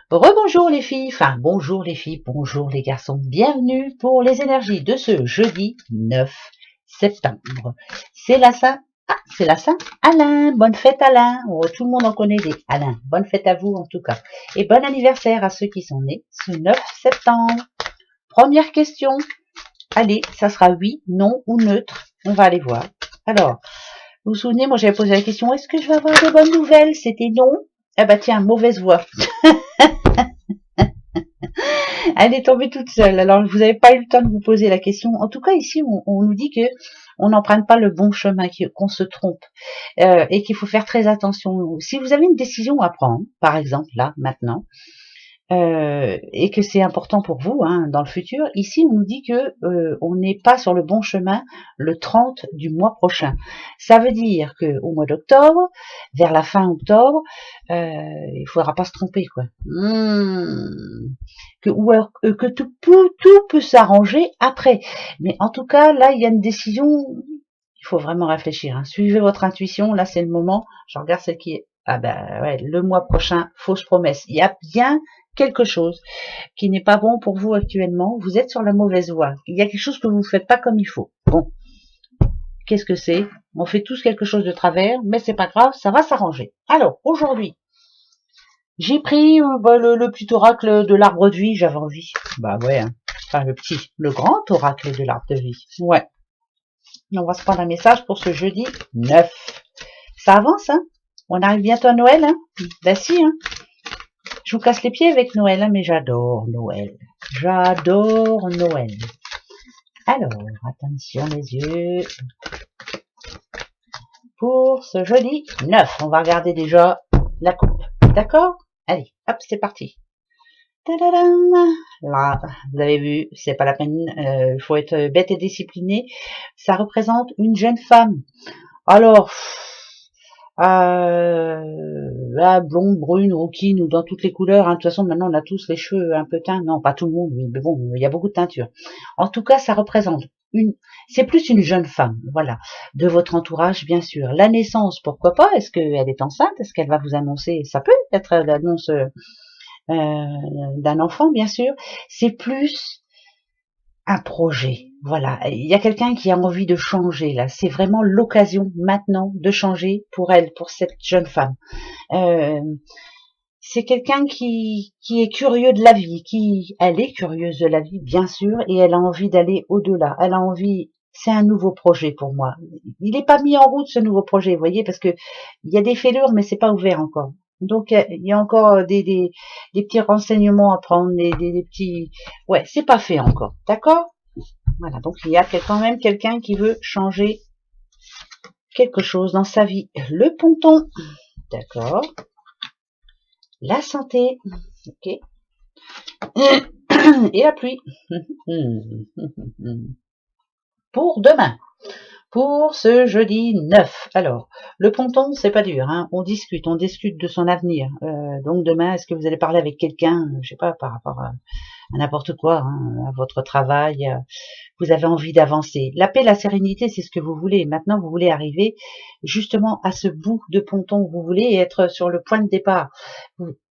Rebonjour les filles, enfin bonjour les filles, bonjour les garçons, bienvenue pour les énergies de ce jeudi 9 septembre. C'est la Saint, c'est la Saint Alain, bonne fête Alain, oh, tout le monde en connaît des Alain, bonne fête à vous en tout cas. Et bon anniversaire à ceux qui sont nés ce 9 septembre. Première question, allez, ça sera oui, non ou neutre, on va aller voir. Alors, vous vous souvenez, moi j'avais posé la question, est-ce que je vais avoir de bonnes nouvelles? C'était non. Eh ben tiens, mauvaise voix. Elle est tombée toute seule. Alors, vous n'avez pas eu le temps de vous poser la question. En tout cas, ici, on nous dit que on n'emprunte pas le bon chemin, qu'on se trompe et qu'il faut faire très attention. Si vous avez une décision à prendre, par exemple, là, maintenant, et que c'est important pour vous dans le futur, ici on nous dit que on n'est pas sur le bon chemin le 30 du mois prochain. Ça veut dire que au mois d'octobre, vers la fin octobre, il faudra pas se tromper quoi. Que tout peut s'arranger après. Mais en tout cas là il y a une décision. Il faut vraiment réfléchir. Suivez votre intuition. Là c'est le moment. Je regarde celle qui est. Ah ben ouais, le mois prochain, fausse promesse. Il y a bien quelque chose qui n'est pas bon pour vous actuellement, vous êtes sur la mauvaise voie. Il y a quelque chose que vous ne faites pas comme il faut. Bon, qu'est-ce que c'est? On fait tous quelque chose de travers, mais c'est pas grave, ça va s'arranger. Alors, aujourd'hui, j'ai pris le petit oracle de l'arbre de vie, j'avais envie. Bah ouais, enfin le grand oracle de l'arbre de vie. Ouais. On va se prendre un message pour ce jeudi 9. Ça avance, On arrive bientôt à Noël, Ben si, Je vous casse les pieds avec Noël, mais j'adore Noël. J'adore Noël. Alors, attention les yeux. Pour ce jeudi 9, on va regarder déjà la coupe. D'accord? Allez, hop, c'est parti. Tadadam. Là, vous avez vu, c'est pas la peine, il faut être bête et discipliné. Ça représente une jeune femme. Alors, blonde, brune, rouquine ou dans toutes les couleurs. De toute façon, maintenant, on a tous les cheveux un peu teints. Non, pas tout le monde, mais bon, il y a beaucoup de teinture. En tout cas, ça représente c'est plus une jeune femme, voilà, de votre entourage, bien sûr. La naissance, pourquoi pas? Est-ce qu'elle est enceinte? Est-ce qu'elle va vous annoncer? Ça peut être l'annonce d'un enfant, bien sûr. C'est plus un projet. Voilà, il y a quelqu'un qui a envie de changer là. C'est vraiment l'occasion maintenant de changer pour elle, pour cette jeune femme. C'est quelqu'un qui est curieux de la vie, elle est curieuse de la vie, bien sûr, et elle a envie d'aller au-delà. Elle a envie. C'est un nouveau projet pour moi. Il n'est pas mis en route ce nouveau projet, vous voyez, parce que il y a des fêlures, mais c'est pas ouvert encore. Donc il y a encore des petits renseignements à prendre, des petits. Ouais, c'est pas fait encore, d'accord? Voilà, donc il y a quand même quelqu'un qui veut changer quelque chose dans sa vie. Le ponton, d'accord. La santé, ok. Et la pluie. Pour demain. Pour ce jeudi 9. Alors, le ponton, c'est pas dur, on discute de son avenir. Donc demain, est-ce que vous allez parler avec quelqu'un, je sais pas, par rapport à n'importe quoi, à votre travail, vous avez envie d'avancer. La paix, la sérénité, c'est ce que vous voulez. Maintenant, vous voulez arriver justement à ce bout de ponton. Vous voulez être sur le point de départ.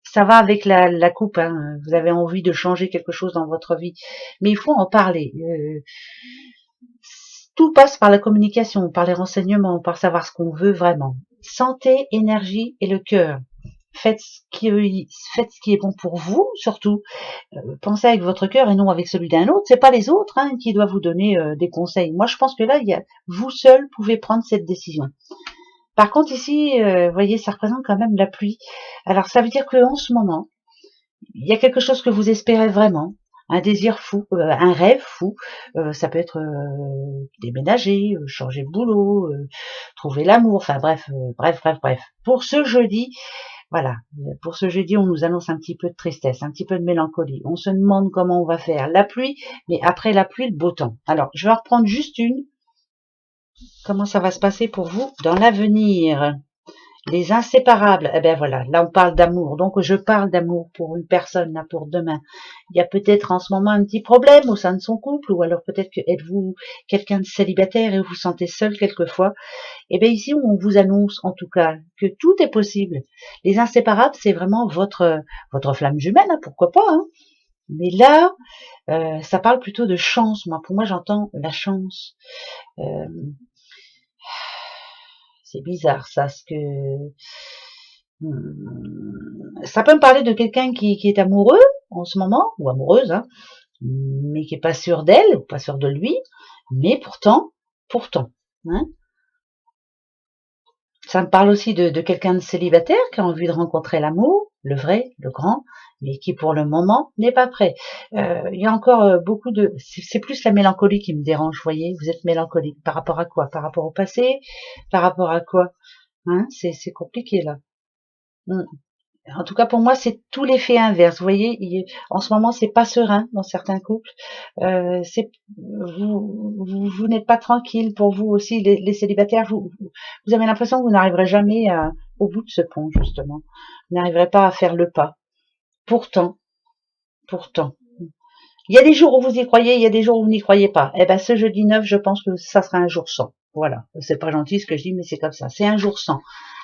Ça va avec la coupe. Vous avez envie de changer quelque chose dans votre vie. Mais il faut en parler. Tout passe par la communication, par les renseignements, par savoir ce qu'on veut vraiment. Santé, énergie et le cœur. Faites ce qui est bon pour vous, surtout. Pensez avec votre cœur et non avec celui d'un autre. C'est pas les autres qui doivent vous donner des conseils. Moi, je pense que là, vous seul pouvez prendre cette décision. Par contre, ici, vous voyez, ça représente quand même la pluie. Alors, ça veut dire qu'en ce moment, il y a quelque chose que vous espérez vraiment. Un désir fou, un rêve fou, ça peut être déménager, changer de boulot, trouver l'amour, enfin bref. Pour ce jeudi, voilà, pour ce jeudi, on nous annonce un petit peu de tristesse, un petit peu de mélancolie. On se demande comment on va faire. La pluie, mais après la pluie, le beau temps. Alors, je vais en reprendre juste une. Comment ça va se passer pour vous dans l'avenir? Les inséparables, eh ben voilà, là on parle d'amour, donc je parle d'amour pour une personne, là pour demain. Il y a peut-être en ce moment un petit problème au sein de son couple, ou alors peut-être que êtes-vous quelqu'un de célibataire et vous vous sentez seul quelquefois. Eh bien ici on vous annonce en tout cas que tout est possible. Les inséparables, c'est vraiment votre flamme jumelle, hein, pourquoi pas, hein. Mais là, ça parle plutôt de chance. Moi, pour moi, j'entends la chance. Euh, c'est bizarre ça, ce que ça peut me parler de quelqu'un qui est amoureux en ce moment, ou amoureuse, hein, mais qui est pas sûr d'elle, ou pas sûr de lui, mais pourtant, hein. Ça me parle aussi de quelqu'un de célibataire qui a envie de rencontrer l'amour, le vrai, le grand, mais qui pour le moment n'est pas prêt. Il y a encore beaucoup de... C'est plus la mélancolie qui me dérange, vous voyez. Vous êtes mélancolique. Par rapport à quoi? Par rapport au passé? Par rapport à quoi? Hein, c'est compliqué là. En tout cas, pour moi, c'est tout l'effet inverse. Vous voyez, en ce moment, c'est pas serein dans certains couples. Vous n'êtes pas tranquille. Pour vous aussi, les célibataires, vous avez l'impression que vous n'arriverez jamais au bout de ce pont, justement. Vous n'arriverez pas à faire le pas. Pourtant, il y a des jours où vous y croyez, il y a des jours où vous n'y croyez pas. Eh ben, ce jeudi 9, je pense que ça sera un jour sans. Voilà. C'est pas gentil ce que je dis, mais c'est comme ça. C'est un jour sans.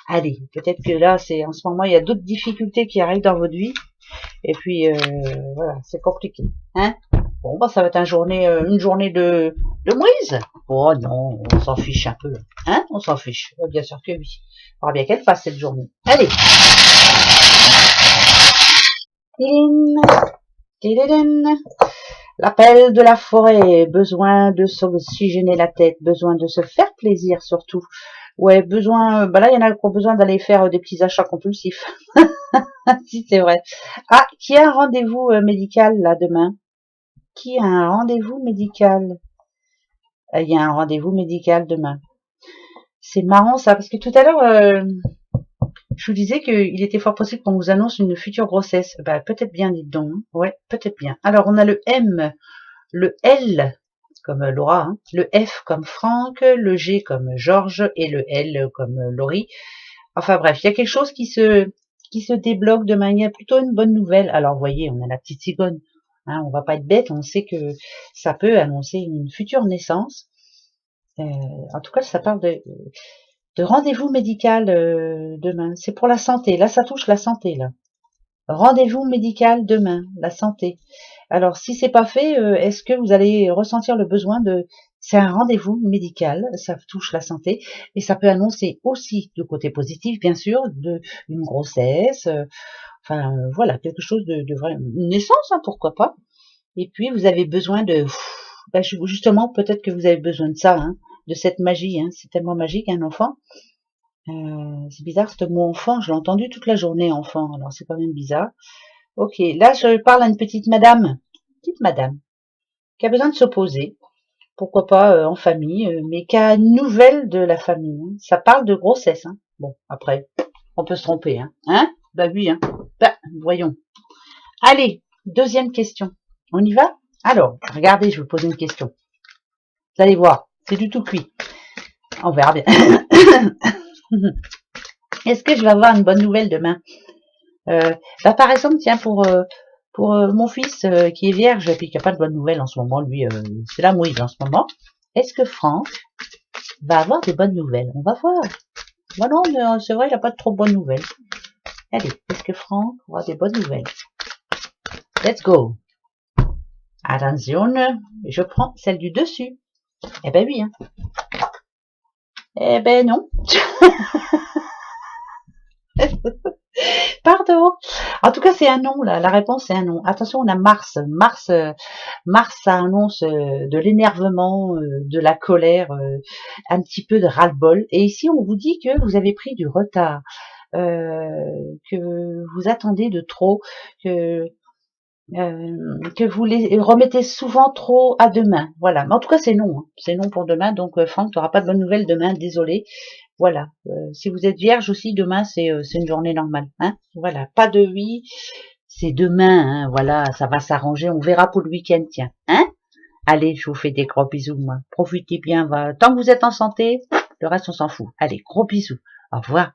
Allez, peut-être que là, c'est en ce moment, il y a d'autres difficultés qui arrivent dans votre vie. Et puis, voilà, c'est compliqué. Hein? Bon, bah, ça va être une journée de Moïse. Oh non, on s'en fiche un peu. Hein? On s'en fiche. Bien sûr que oui. Il faudra bien qu'elle fasse cette journée. Allez. L'appel de la forêt, besoin de s'oxygéner la tête, besoin de se faire plaisir surtout. Ouais, besoin, bah là il y en a qui ont besoin d'aller faire des petits achats compulsifs. Si c'est vrai. Ah, qui a un rendez-vous médical là demain? Qui a un rendez-vous médical? Il y a un rendez-vous médical demain. C'est marrant ça, parce que tout à l'heure, je vous disais qu'il était fort possible qu'on vous annonce une future grossesse. Bah peut-être bien, dites donc. Ouais, peut-être bien. Alors on a le M, le L comme Laura, hein, le F comme Franck, le G comme Georges et le L comme Laurie. Enfin bref, il y a quelque chose qui se débloque de manière plutôt une bonne nouvelle. Alors vous voyez, on a la petite cigogne. Hein, on va pas être bête, on sait que ça peut annoncer une future naissance. En tout cas, ça parle de rendez-vous médical demain. C'est pour la santé. Là, ça touche la santé là. Rendez-vous médical demain, la santé. Alors, si c'est pas fait, est-ce que vous allez ressentir le besoin de... C'est un rendez-vous médical, ça touche la santé, et ça peut annoncer aussi, du côté positif, bien sûr, une grossesse, enfin, voilà, quelque chose de vrai, une naissance, hein, pourquoi pas. Et puis, vous avez besoin de... Ben, justement, peut-être que vous avez besoin de ça, hein, de cette magie, hein, c'est tellement magique, un enfant. C'est bizarre, ce mot enfant, je l'ai entendu toute la journée, enfant, alors c'est quand même bizarre. Ok, là je parle à une petite madame, qui a besoin de se poser, pourquoi pas en famille, mais qui a une nouvelle de la famille. Hein. Ça parle de grossesse. Hein. Bon, après, on peut se tromper. Hein, bah oui, hein. Bah, voyons. Allez, deuxième question. On y va? Alors, regardez, je vais vous poser une question. Vous allez voir, c'est du tout cuit. On verra bien. Est-ce que je vais avoir une bonne nouvelle demain? Bah, par exemple, tiens, pour mon fils qui est vierge et puis qui n'a pas de bonnes nouvelles en ce moment, lui, c'est la mouise en ce moment. Est-ce que Franck va avoir des bonnes nouvelles? On va voir. Bon non, mais c'est vrai, il n'a pas de trop bonnes nouvelles. Allez, est-ce que Franck aura des bonnes nouvelles? Let's go. Attention, je prends celle du dessus. Eh ben oui, hein. Eh ben non. Pardon. En tout cas, c'est un non, là. La réponse, c'est un non. Attention, on a Mars. Mars, ça annonce de l'énervement, de la colère, un petit peu de ras-le-bol. Et ici, on vous dit que vous avez pris du retard, que vous attendez de trop, que vous les remettez souvent trop à demain. Voilà. Mais en tout cas, c'est non. Hein. C'est non pour demain. Donc, Franck, tu n'auras pas de bonnes nouvelles demain. Désolé. Voilà. Si vous êtes vierge aussi, demain, c'est une journée normale. Hein. Voilà. Pas de oui. C'est demain. Hein. Voilà. Ça va s'arranger. On verra pour le week-end. Tiens. Hein. Allez, je vous fais des gros bisous, moi. Profitez bien. Tant que vous êtes en santé, le reste, on s'en fout. Allez, gros bisous. Au revoir.